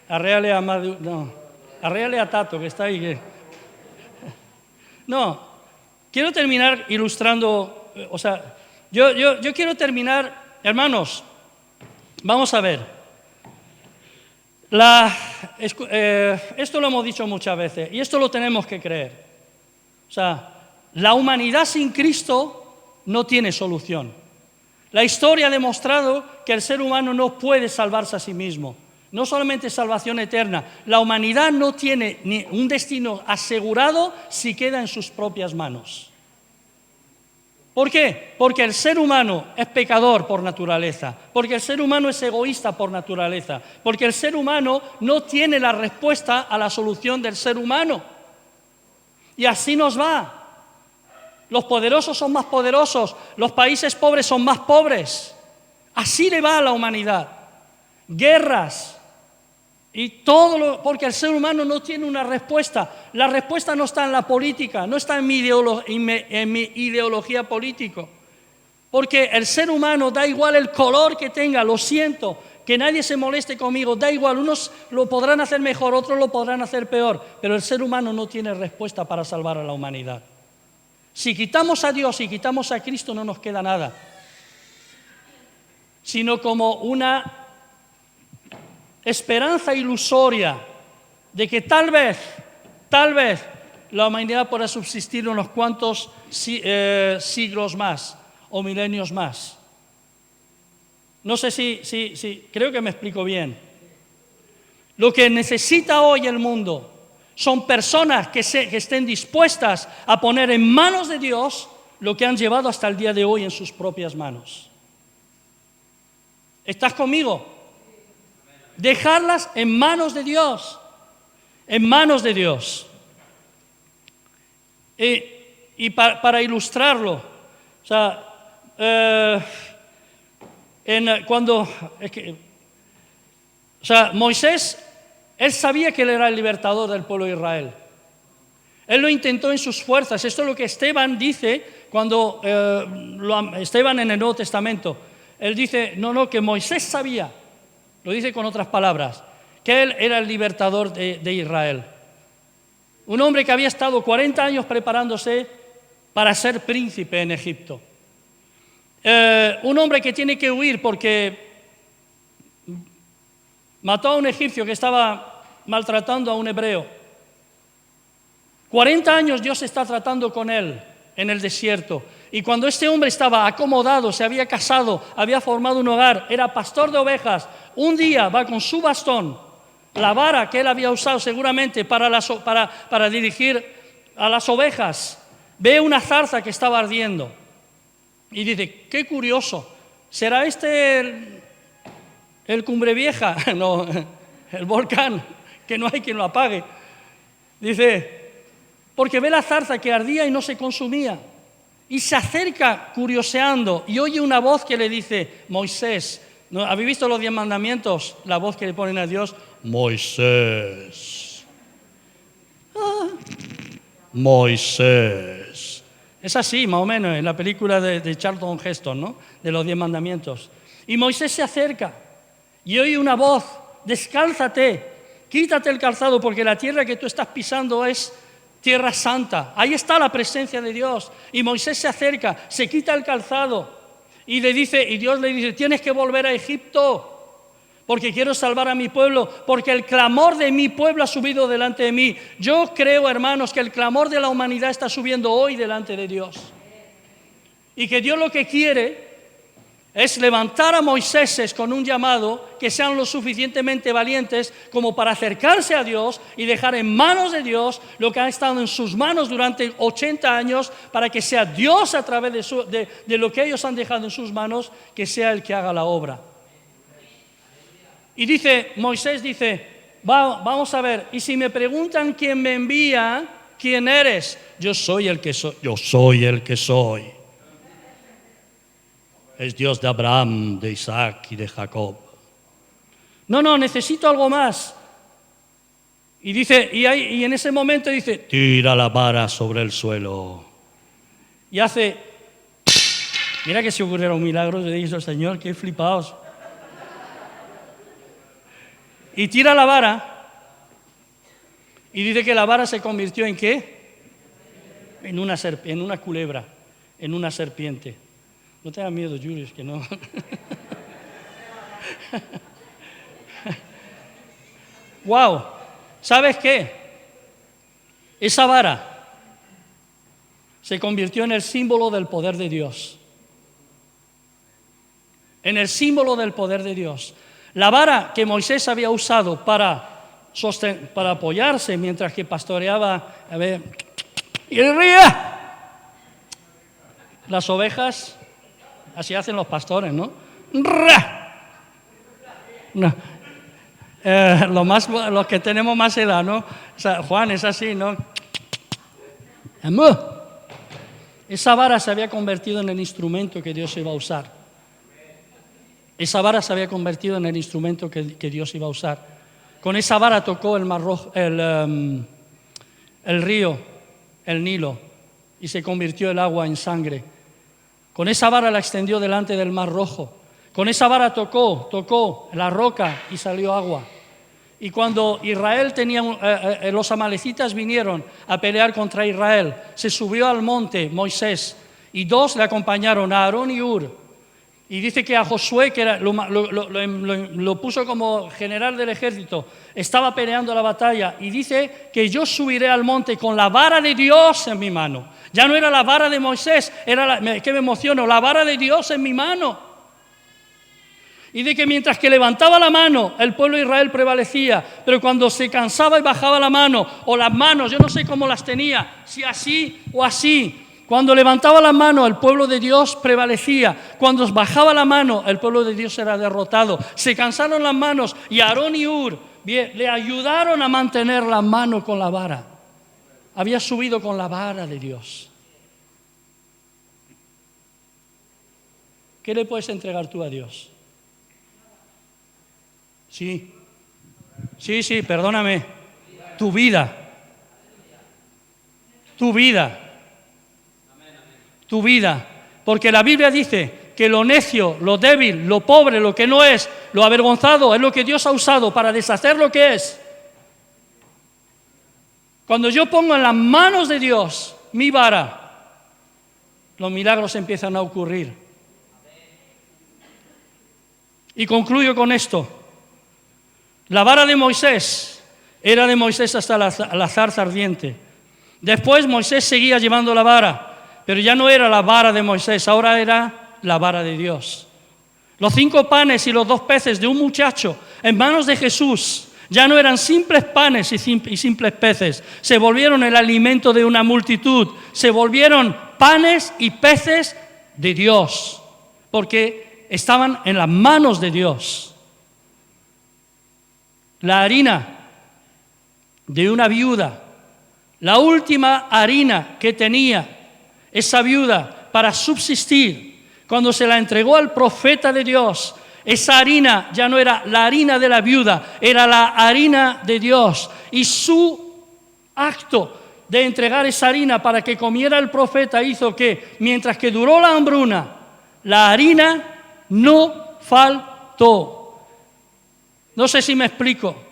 arréale a Tato, que está ahí. No, quiero terminar ilustrando, yo quiero terminar, hermanos, vamos a ver. Esto lo hemos dicho muchas veces, y esto lo tenemos que creer. La humanidad sin Cristo no tiene solución. La historia ha demostrado que el ser humano no puede salvarse a sí mismo. No solamente salvación eterna, la humanidad no tiene ni un destino asegurado si queda en sus propias manos. ¿Por qué? Porque el ser humano es pecador por naturaleza, porque el ser humano es egoísta por naturaleza, porque el ser humano no tiene la respuesta a la solución del ser humano. Y así nos va. Los poderosos son más poderosos, los países pobres son más pobres. Así le va a la humanidad. Guerras y todo porque el ser humano no tiene una respuesta. La respuesta no está en la política, no está en mi ideología política. Porque el ser humano, da igual el color que tenga, lo siento, que nadie se moleste conmigo, da igual, unos lo podrán hacer mejor, otros lo podrán hacer peor, pero el ser humano no tiene respuesta para salvar a la humanidad. Si quitamos a Dios y quitamos a Cristo no nos queda nada, sino como una esperanza ilusoria de que tal vez, la humanidad pueda subsistir unos cuantos siglos más o milenios más. No sé si creo que me explico bien. Lo que necesita hoy el mundo son personas que estén dispuestas a poner en manos de Dios lo que han llevado hasta el día de hoy en sus propias manos. ¿Estás conmigo? Dejarlas en manos de Dios, en manos de Dios. Y para ilustrarlo, o sea, Moisés, él sabía que él era el libertador del pueblo de Israel. Él lo intentó en sus fuerzas. Esto es lo que Esteban dice cuando Esteban en el Nuevo Testamento. Él dice, que Moisés sabía, lo dice con otras palabras, que él era el libertador de Israel. Un hombre que había estado 40 años preparándose para ser príncipe en Egipto. Un hombre que tiene que huir porque mató a un egipcio que estaba maltratando a un hebreo. 40 años Dios está tratando con él en el desierto. Y cuando este hombre estaba acomodado, se había casado, había formado un hogar, era pastor de ovejas, un día va con su bastón, la vara que él había usado seguramente para dirigir a las ovejas, ve una zarza que estaba ardiendo y dice, qué curioso, ¿será este el Cumbre Vieja? No, el volcán, que no hay quien lo apague. Dice, porque ve la zarza que ardía y no se consumía. Y se acerca curioseando y oye una voz que le dice, Moisés, ¿no? ¿Habéis visto los 10 mandamientos? La voz que le ponen a Dios, Moisés. Moisés. Es así, más o menos, en la película de Charlton Heston, ¿no? De los 10 mandamientos. Y Moisés se acerca y oye una voz, descálzate, quítate el calzado porque la tierra que tú estás pisando es tierra santa. Ahí está la presencia de Dios. Y Moisés se acerca, se quita el calzado y Dios le dice, tienes que volver a Egipto porque quiero salvar a mi pueblo, porque el clamor de mi pueblo ha subido delante de mí. Yo creo, hermanos, que el clamor de la humanidad está subiendo hoy delante de Dios. Y que Dios lo que quiere es levantar a Moiséses con un llamado que sean lo suficientemente valientes como para acercarse a Dios y dejar en manos de Dios lo que ha estado en sus manos durante 80 años para que sea Dios a través de lo que ellos han dejado en sus manos, que sea el que haga la obra. Y Moisés dice, vamos a ver, y si me preguntan quién me envía, ¿quién eres? Yo soy el que soy. Yo soy el que soy. Es Dios de Abraham, de Isaac y de Jacob. No, necesito algo más. Y en ese momento dice, tira la vara sobre el suelo. Y hace, mira que si ocurriera un milagro, le dice al Señor, qué flipaos. Y tira la vara. Y dice que la vara se convirtió ¿en qué? En una culebra, en una serpiente. No tengas miedo, Julius, que no. Wow, ¿sabes qué? Esa vara se convirtió en el símbolo del poder de Dios. en el símbolo del poder de Dios. La vara que Moisés había usado para apoyarse mientras que pastoreaba y el río. Las ovejas, así hacen los pastores, ¿no? No. Los que tenemos más edad, ¿no? O sea, Juan es así, ¿no? Esa vara se había convertido en el instrumento que Dios iba a usar. Esa vara se había convertido en el instrumento que Dios iba a usar. Con esa vara tocó el Mar Rojo, el río, el Nilo, y se convirtió el agua en sangre. Con esa vara la extendió delante del Mar Rojo. Con esa vara tocó la roca y salió agua. Y cuando Israel los amalecitas vinieron a pelear contra Israel, se subió al monte Moisés y dos le acompañaron, a Aarón y Hur. Y dice que a Josué, que lo puso como general del ejército, estaba peleando la batalla y dice que yo subiré al monte con la vara de Dios en mi mano. Ya no era la vara de Moisés, que me emociono, la vara de Dios en mi mano. Y de que mientras que levantaba la mano, el pueblo de Israel prevalecía, pero cuando se cansaba y bajaba la mano, o las manos, yo no sé cómo las tenía, si así o así, cuando levantaba la mano, el pueblo de Dios prevalecía. Cuando bajaba la mano, el pueblo de Dios era derrotado. Se cansaron las manos y Aarón y Hur le ayudaron a mantener la mano con la vara. Había subido con la vara de Dios. ¿Qué le puedes entregar tú a Dios? Sí, perdóname. Tu vida. Porque la Biblia dice que lo necio, lo débil, lo pobre, lo que no es, lo avergonzado, es lo que Dios ha usado para deshacer lo que es. Cuando yo pongo en las manos de Dios mi vara, los milagros empiezan a ocurrir. Y concluyo con esto. La vara de Moisés era de Moisés hasta la zarza ardiente. Después Moisés seguía llevando la vara, pero ya no era la vara de Moisés, ahora era la vara de Dios. Los 5 panes y los 2 peces de un muchacho en manos de Jesús ya no eran simples panes y simples peces, se volvieron el alimento de una multitud, se volvieron panes y peces de Dios, porque estaban en las manos de Dios. La harina de una viuda, la última harina que tenía esa viuda para subsistir, cuando se la entregó al profeta de Dios, esa harina ya no era la harina de la viuda, era la harina de Dios. Y su acto de entregar esa harina para que comiera el profeta hizo que, mientras que duró la hambruna, la harina no faltó. No sé si me explico.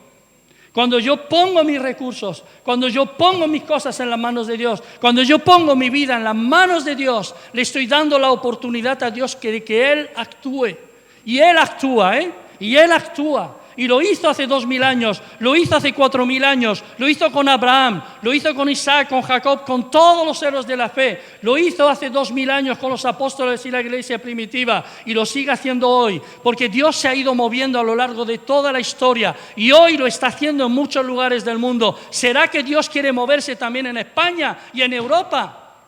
Cuando yo pongo mis recursos, cuando yo pongo mis cosas en las manos de Dios, cuando yo pongo mi vida en las manos de Dios, le estoy dando la oportunidad a Dios de que Él actúe. Y Él actúa, Y Él actúa. Y lo hizo hace 2000 años, lo hizo hace 4000 años, lo hizo con Abraham, lo hizo con Isaac, con Jacob, con todos los héroes de la fe. Lo hizo hace 2000 años con los apóstoles y la iglesia primitiva y lo sigue haciendo hoy, porque Dios se ha ido moviendo a lo largo de toda la historia y hoy lo está haciendo en muchos lugares del mundo. ¿Será que Dios quiere moverse también en España y en Europa?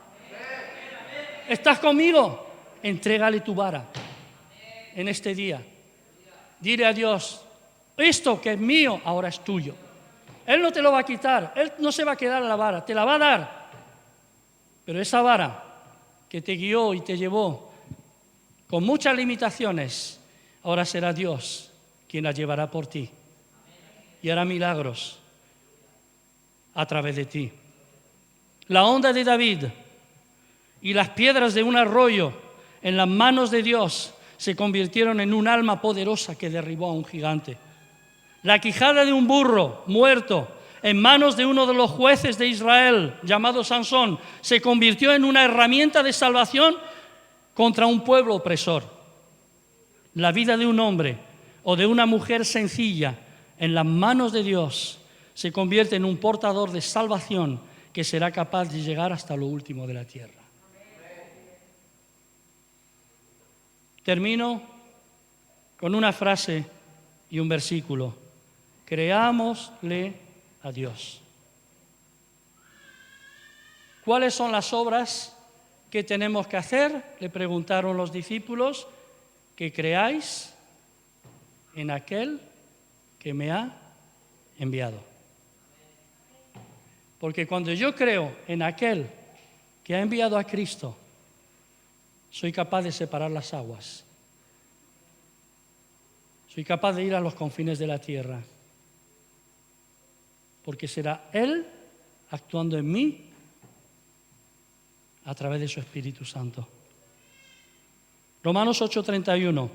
¿Estás conmigo? Entrégale tu vara en este día. Dile a Dios: esto que es mío ahora es tuyo. Él no te lo va a quitar, Él no se va a quedar a la vara, te la va a dar. Pero esa vara que te guió y te llevó con muchas limitaciones, ahora será Dios quien la llevará por ti y hará milagros a través de ti. La onda de David y las piedras de un arroyo en las manos de Dios se convirtieron en un alma poderosa que derribó a un gigante. La quijada de un burro muerto en manos de uno de los jueces de Israel, llamado Sansón, se convirtió en una herramienta de salvación contra un pueblo opresor. La vida de un hombre o de una mujer sencilla en las manos de Dios se convierte en un portador de salvación que será capaz de llegar hasta lo último de la tierra. Termino con una frase y un versículo. Creámosle a Dios. ¿Cuáles son las obras que tenemos que hacer? Le preguntaron los discípulos. Que creáis en aquel que me ha enviado. Porque cuando yo creo en aquel que ha enviado a Cristo, soy capaz de separar las aguas. Soy capaz de ir a los confines de la tierra. Porque será Él actuando en mí a través de su Espíritu Santo. Romanos 8:31.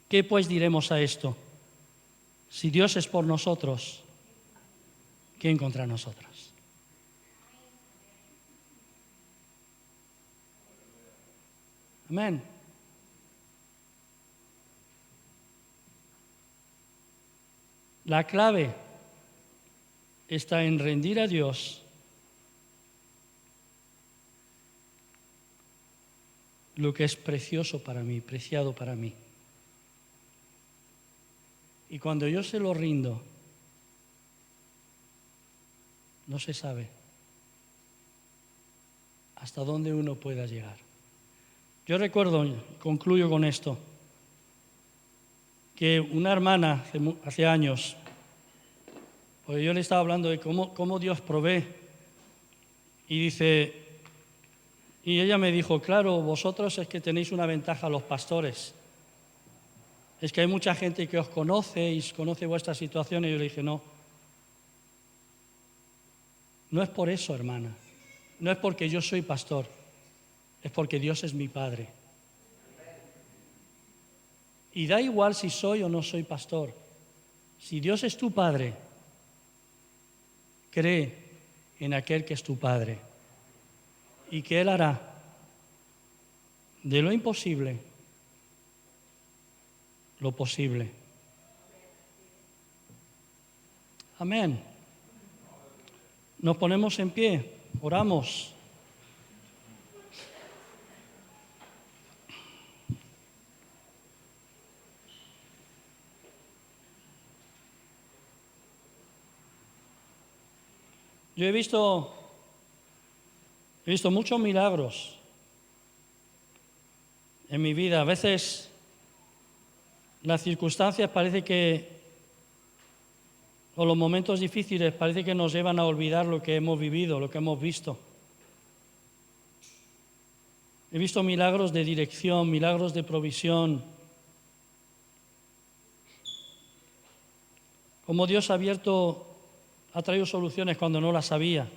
¿Qué pues diremos a esto? Si Dios es por nosotros, ¿quién contra nosotros? Amén. La clave está en rendir a Dios lo que es precioso para mí, preciado para mí. Y cuando yo se lo rindo, no se sabe hasta dónde uno pueda llegar. Yo recuerdo, concluyo con esto, que una hermana hace años, porque yo le estaba hablando de cómo Dios provee, y ella me dijo, claro, vosotros es que tenéis una ventaja los pastores. Es que hay mucha gente que os conoce y conoce vuestra situación. Y yo le dije, no es por eso, hermana. No es porque yo soy pastor, es porque Dios es mi Padre. Y da igual si soy o no soy pastor. Si Dios es tu Padre, cree en aquel que es tu Padre y que Él hará de lo imposible lo posible. Amén. Nos ponemos en pie, oramos. Yo he visto muchos milagros en mi vida. A veces las circunstancias parece que, o los momentos difíciles parece que nos llevan a olvidar lo que hemos vivido, lo que hemos visto. He visto milagros de dirección, milagros de provisión. Como Dios ha traído soluciones cuando no las había.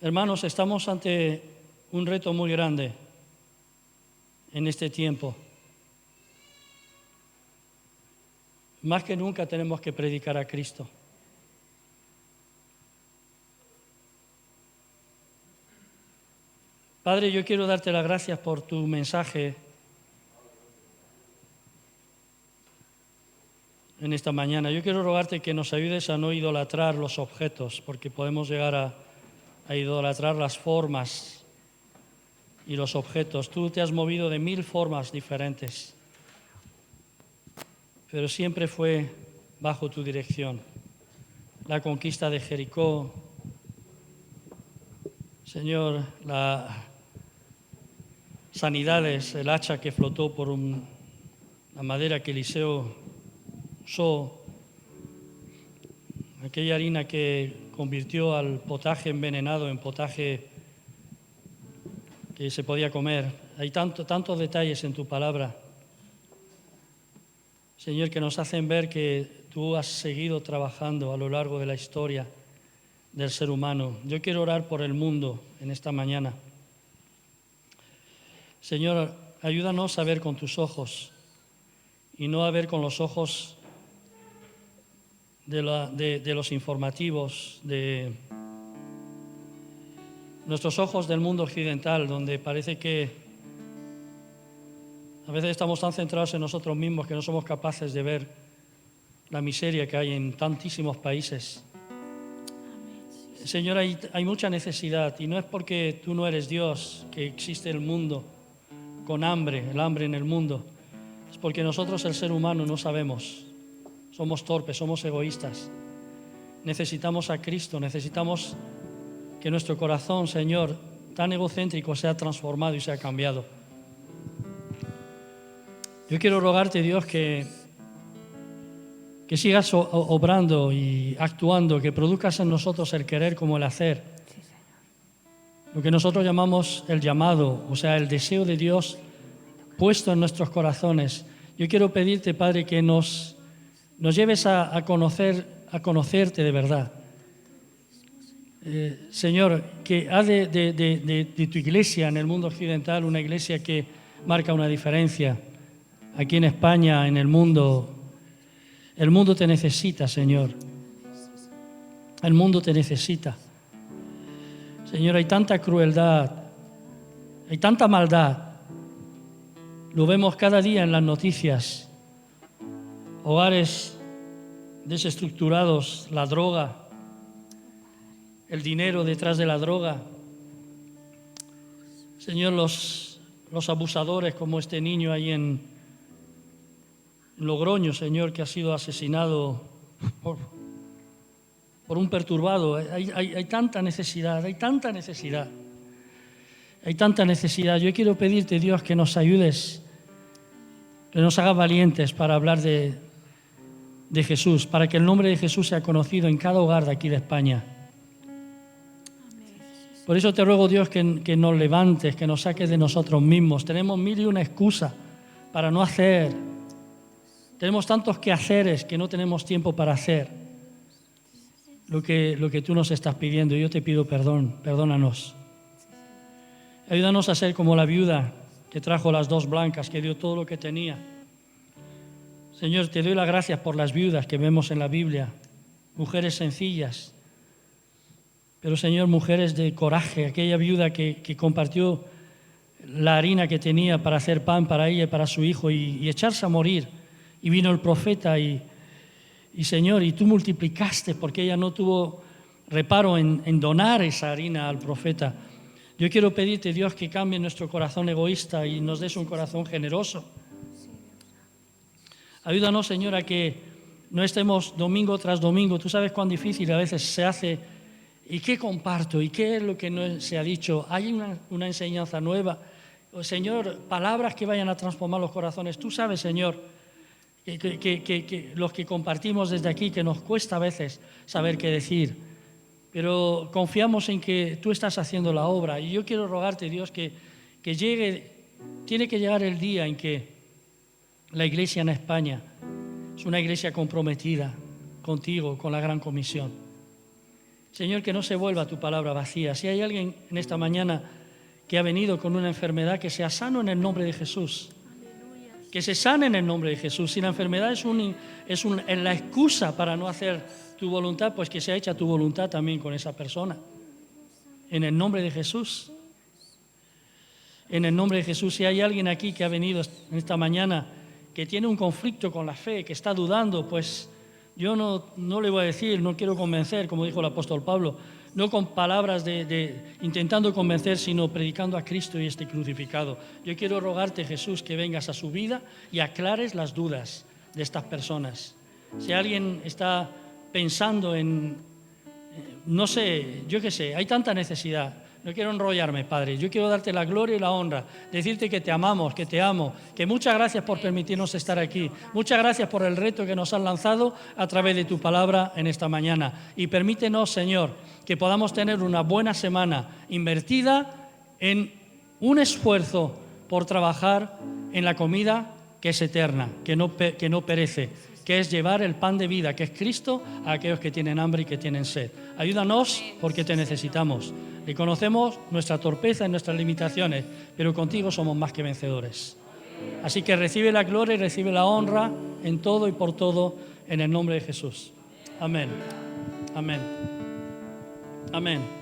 Hermanos, estamos ante un reto muy grande en este tiempo. Más que nunca tenemos que predicar a Cristo. Padre, yo quiero darte las gracias por tu mensaje en esta mañana. Yo quiero rogarte que nos ayudes a no idolatrar los objetos, porque podemos llegar a idolatrar las formas y los objetos. Tú te has movido de 1000 formas diferentes, pero siempre fue bajo tu dirección. La conquista de Jericó, Señor, las sanidades, el hacha que flotó por la madera que Eliseo usó, aquella harina que convirtió al potaje envenenado en potaje que se podía comer. Hay tantos detalles en tu palabra, Señor, que nos hacen ver que tú has seguido trabajando a lo largo de la historia del ser humano. Yo quiero orar por el mundo en esta mañana. Señor, ayúdanos a ver con tus ojos y no a ver con los ojos de los informativos, de nuestros ojos del mundo occidental, donde parece que a veces estamos tan centrados en nosotros mismos que no somos capaces de ver la miseria que hay en tantísimos países. Señor, hay mucha necesidad y no es porque tú no eres Dios que existe el mundo con hambre, el hambre en el mundo. Es porque nosotros, el ser humano, no sabemos. Somos torpes, somos egoístas. Necesitamos a Cristo, necesitamos que nuestro corazón, Señor, tan egocéntrico, sea transformado y sea cambiado. Yo quiero rogarte, Dios, que sigas obrando y actuando, que produzcas en nosotros el querer como el hacer. Lo que nosotros llamamos el llamado, o sea, el deseo de Dios puesto en nuestros corazones. Yo quiero pedirte, Padre, que nos lleves a conocerte de verdad. Señor, que haz de tu iglesia en el mundo occidental una iglesia que marca una diferencia. Aquí en España, en el mundo te necesita, Señor. El mundo te necesita. Señor, hay tanta crueldad, hay tanta maldad. Lo vemos cada día en las noticias. Hogares desestructurados, la droga, el dinero detrás de la droga. Señor, los abusadores como este niño ahí en Logroño, Señor, que ha sido asesinado por un perturbado. Hay tanta necesidad, hay tanta necesidad. Hay tanta necesidad. Yo quiero pedirte, Dios, que nos ayudes, que nos hagas valientes para hablar de Jesús, para que el nombre de Jesús sea conocido en cada hogar de aquí de España. Por eso te ruego, Dios, que nos levantes, que nos saques de nosotros mismos. Tenemos 1001 excusas para no hacer. Tenemos tantos quehaceres que no tenemos tiempo para hacer lo que tú nos estás pidiendo. Yo te pido perdón, perdónanos. Ayúdanos a ser como la viuda que trajo las 2 blancas, que dio todo lo que tenía. Señor, te doy las gracias por las viudas que vemos en la Biblia, mujeres sencillas, pero Señor, mujeres de coraje, aquella viuda que compartió la harina que tenía para hacer pan para ella y para su hijo y echarse a morir. Y vino el profeta y Señor, y tú multiplicaste porque ella no tuvo reparo en donar esa harina al profeta. Yo quiero pedirte, Dios, que cambie nuestro corazón egoísta y nos des un corazón generoso. Ayúdanos, Señor, a que no estemos domingo tras domingo. Tú sabes cuán difícil a veces se hace. ¿Y qué comparto? ¿Y qué es lo que no se ha dicho? ¿Hay una enseñanza nueva? Señor, palabras que vayan a transformar los corazones. Tú sabes, Señor, que los que compartimos desde aquí, que nos cuesta a veces saber qué decir, pero confiamos en que tú estás haciendo la obra. Y yo quiero rogarte, Dios, que tiene que llegar el día en que la iglesia en España es una iglesia comprometida contigo, con la gran comisión. Señor, que no se vuelva tu palabra vacía. Si hay alguien en esta mañana que ha venido con una enfermedad, que sea sano en el nombre de Jesús. Que se sane en el nombre de Jesús. Si la enfermedad es la excusa para no hacer tu voluntad, pues que sea hecha tu voluntad también con esa persona. En el nombre de Jesús. En el nombre de Jesús. Si hay alguien aquí que ha venido en esta mañana que tiene un conflicto con la fe, que está dudando, pues yo no le voy a decir, no quiero convencer, como dijo el apóstol Pablo, no con palabras intentando convencer, sino predicando a Cristo y este crucificado. Yo quiero rogarte, Jesús, que vengas a su vida y aclares las dudas de estas personas. Si alguien está pensando en, no sé, yo qué sé, hay tanta necesidad. No quiero enrollarme, Padre. Yo quiero darte la gloria y la honra, decirte que te amamos, que te amo, que muchas gracias por permitirnos estar aquí. Muchas gracias por el reto que nos has lanzado a través de tu palabra en esta mañana. Y permítenos, Señor, que podamos tener una buena semana invertida en un esfuerzo por trabajar en la comida que es eterna, que no perece, que es llevar el pan de vida, que es Cristo, a aquellos que tienen hambre y que tienen sed. Ayúdanos porque te necesitamos. Reconocemos nuestra torpeza y nuestras limitaciones, pero contigo somos más que vencedores. Así que recibe la gloria y recibe la honra en todo y por todo, en el nombre de Jesús. Amén. Amén. Amén.